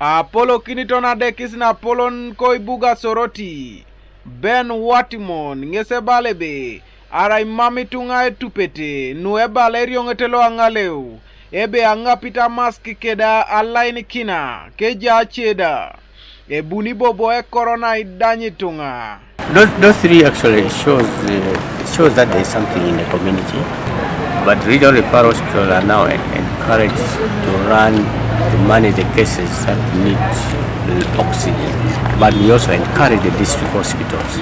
Apollo kiniton Adekis na Polon koibuga soroti. Ben Watimon ngese balebe. Arai mami tunga etupete. Nue balerio ngetelo angaleu. Ebe angapita maski keda alaini kina. Keja cheda. Ebuni bobo Ekorona idanyi tunga. Those three actually shows that there is something in the community. But regional referral hospitals are now encouraged to run, to manage the cases that need oxygen. But we also encourage the district hospitals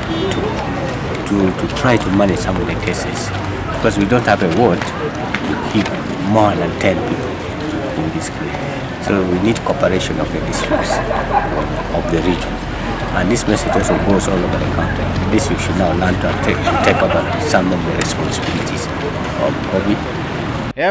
to try to manage some of the cases, because we don't have a ward to keep more than 10 people in this clinic. So we need cooperation of the districts of the region. And this message also goes all over the country. This we should now learn to take over some of the responsibilities of COVID.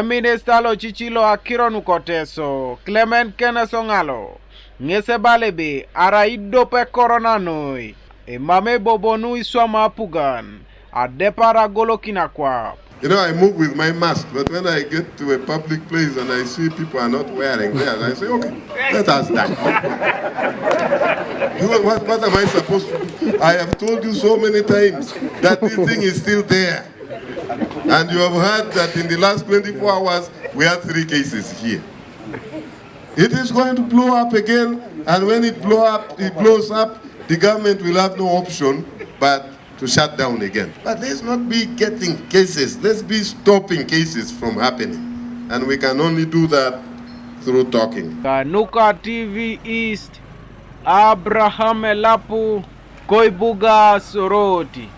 Minister lo chichilo akironu koteso, Clement Kenesongalo, ngese balebe, ara idope Ekorona noi, mame bobonu iswama apugan, adepara golo kinakwa. You know, I move with my mask, but when I get to a public place and I see people are not wearing theirs, I say, okay, let us die. What am I supposed to do? I have told you so many times that this thing is still there. And you have heard that in the last 24 hours, we had 3 cases here. It is going to blow up again, and when it blows up, the government will have no option but to shut down again. But let's not be getting cases. Let's be stopping cases from happening. And we can only do that through talking. Kanuka TV East, Abraham Elapu, Koibuga Soroti.